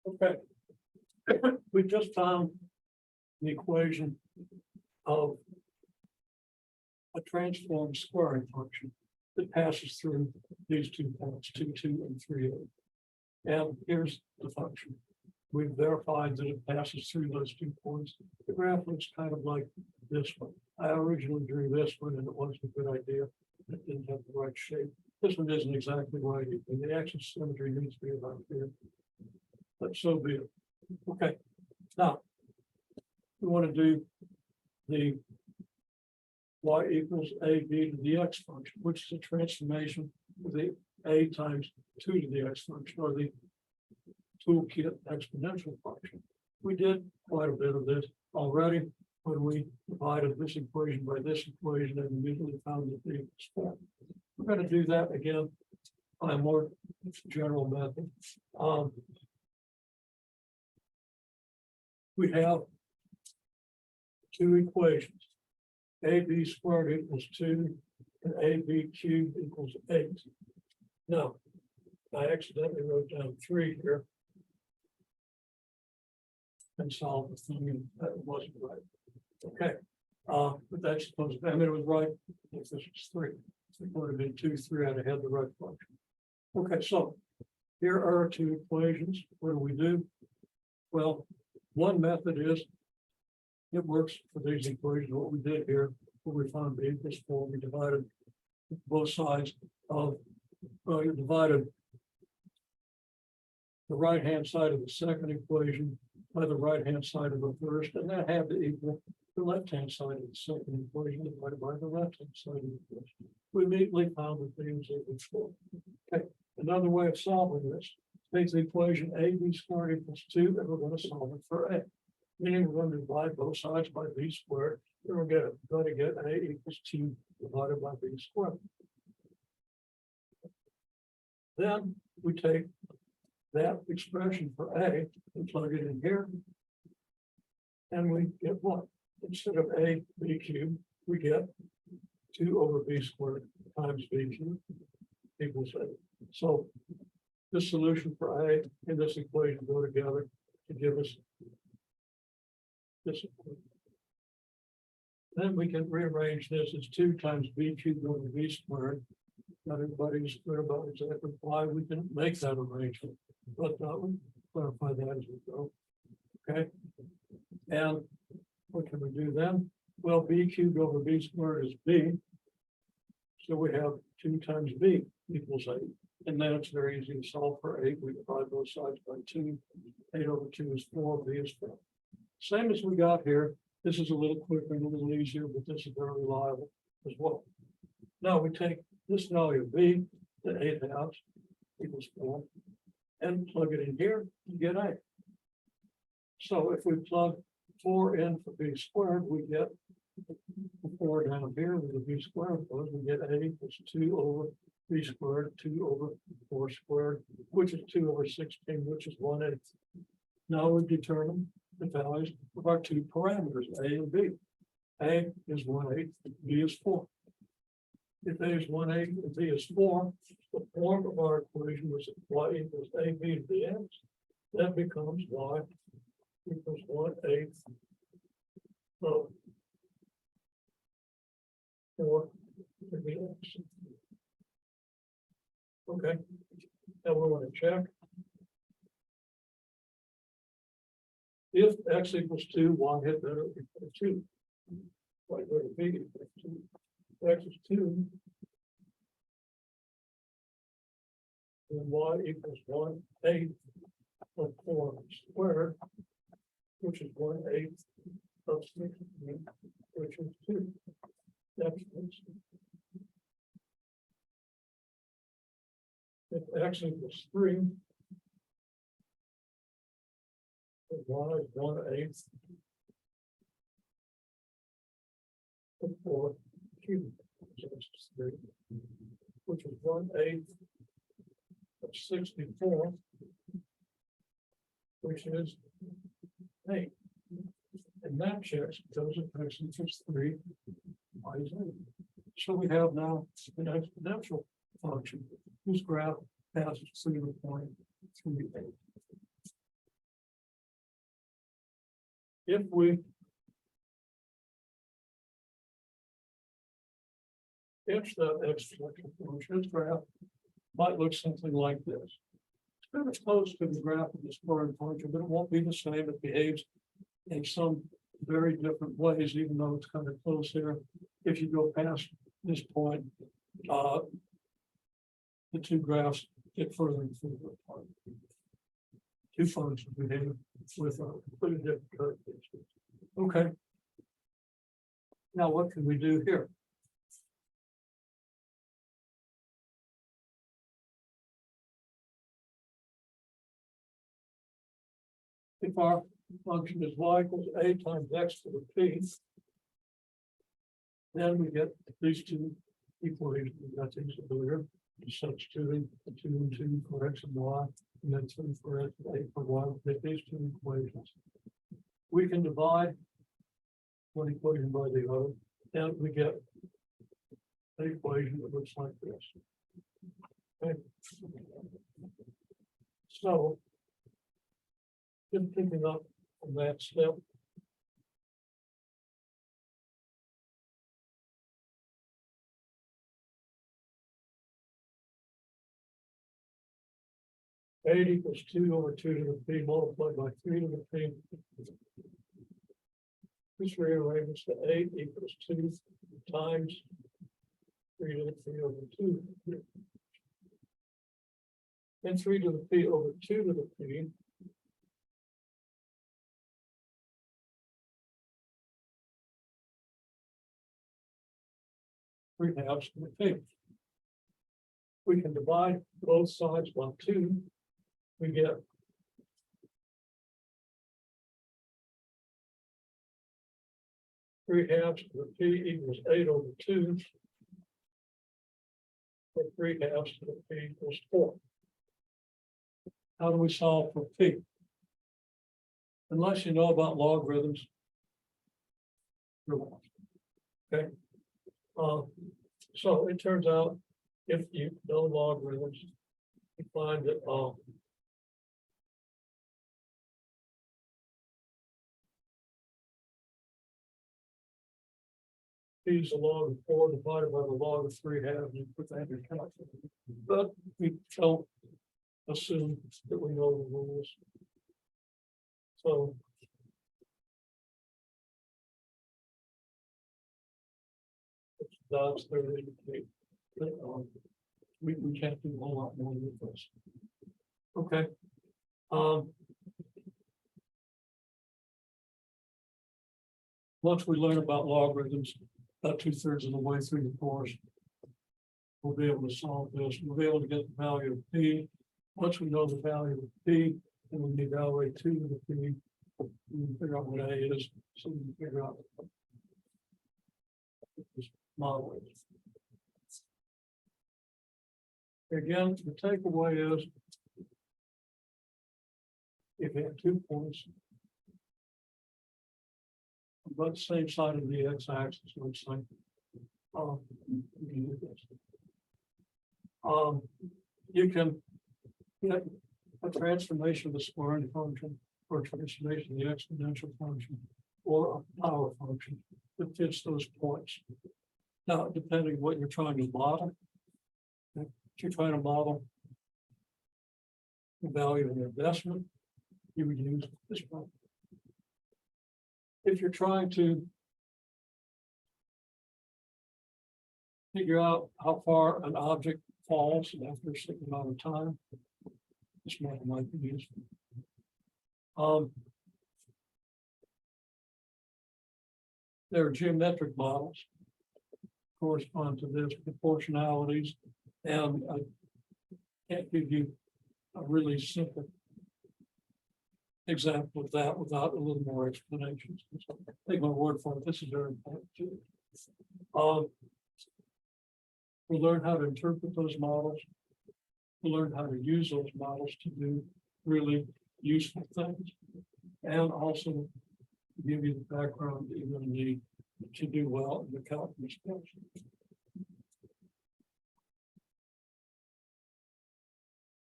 Okay. We just found the equation of a transformed squaring function that passes through these two points, 2, 2, and 3. And here's the function. We've verified that it passes through those 2 points. The graph looks kind of like this one. I originally drew this one and it wasn't a good idea. It didn't have the right shape. This one isn't exactly right, and the axis symmetry needs to be about here. But so be it. Okay, now we want to do the y equals ab to the x function, which is a transformation of the a times 2 to the x function, or the toolkit exponential function. We did quite a bit of this already when we divided this equation by this equation and immediately found that the form. We're going to do that again by a more general method. We have 2 equations. AB squared equals 2 and AB cubed equals 8. Now, I accidentally wrote down 3 here and solved the thing, and that wasn't right. Okay, but that's supposed to, I mean, it was right if this was 3. It would have been 2, 3, I'd have had the right function. Okay, so here are our 2 equations. What do? Well, one method is it works for these equations. What we did here, when we found b equals 4, we divided both sides of, well, you divided the right-hand side of the second equation by the right-hand side of the first, and that had to equal the left-hand side of the second equation divided by the left-hand side of the first. We immediately found that b was equal to 4. Okay, another way of solving this, take the equation ab squared equals 2, and we're going to solve it for a. Meaning we're going to divide both sides by b squared, and we're going to get a equals 2 divided by b squared. Then we take that expression for a and plug it in here, and we get what? Instead of a b cubed, we get 2 over b squared times b cubed equals 8. So this solution for a and this equation go together to give us this equation. Then we can rearrange this as 2 times b cubed over b squared. Not everybody's clear about exactly why we can make that arrangement, but we'll clarify that as we go. Okay, and what can we do then? Well, b cubed over b squared is b, so we have 2 times b equals 8, and then it's very easy to solve for 8. We divide both sides by 2. 8 over 2 is 4. B is 4. Same as we got here. This is a little quicker and a little easier, but this is very reliable as well. Now we take this value of b, the 8 halves equals 4, and plug it in here to get a. So if we plug 4 in for b squared, we get 4 down here with the b squared. We get a equals 2 over b squared, 2 over 4 squared, which is 2 over 16, which is 1/8. Now we've determined the values of our 2 parameters, a and b. A is 1/8, b is 4. If a is 1/8 and b is 4, the form of our equation was y equals ab to the x. That becomes y equals 1/8 of 4 to the x. Okay, now we want to check. If x equals 2, y had better equal 2. Y go to b equals 2. X is 2. And y equals 1/8 of 4 squared, which is 1/8 of 16, which is 2. That's if x equals 3, then y is 1/8 of 4 cubed, which is 1/8 of 64, which is 8. And that checks because it x equals 3, y is 8. So we have now an exponential function whose graph passes through the point 3, 8. if we if the exponential function's graph might look something like this. It's very close to the graph of the square function, but it won't be the same. It behaves in some very different ways, even though it's kind of close here. If you go past this point, the two graphs get further and further apart. Two functions behave with pretty different characteristics. Okay. Now, what can we do here? If our function is y equals a times x to the p, then we get these two equations. We got these earlier, substituting the 2 and 2 for x and y, and then 2 for x and 8 for y. We get these two equations. We can divide one equation by the other, and we get an equation that looks like this. Okay. So, just picking up from that step. Eight equals 2 over 2 to the p multiplied by 3 to the p. This rearranges to 8 equals 2 times 3 to the p over 2. And 3 to the p over 2 to the p. Three halves to the p. We can divide both sides by 2. We get 3 halves to the p equals 8 over 2. Or 3 halves to the p equals 4. How do we solve for p? Unless you know about logarithms, you're lost. Okay. So it turns out if you know logarithms, you find that p is the log of 4 divided by the log of 3 halves. You put that in your calculator. But we don't assume that we know the rules. So that's 30. We can't do a whole lot more with this. Okay. Once we learn about logarithms, about 2/3 of the way through the course, we'll be able to solve this. We'll be able to get the value of p. Once we know the value of p, then we can evaluate 2 to the p. We can figure out what a is, so we can figure out what this model is. Again, the takeaway is if you have 2 points on both the same side of the x-axis, let's say, you can do this. You can get a transformation of the squaring function, or a transformation of the exponential function, or a power function that fits those points. Now, depending on what you're trying to model, if you're trying to model the value of the investment, you would use this one. If you're trying to figure out how far an object falls after a certain amount of time, this model might be useful. There are geometric models correspond to this, proportionalities, and I can't give you a really simple example of that without a little more explanations. So take my word for it. This is very important too. We'll learn how to interpret those models. We'll learn how to use those models to do really useful things, and also give you the background that you're going to need to do well in the calculus course.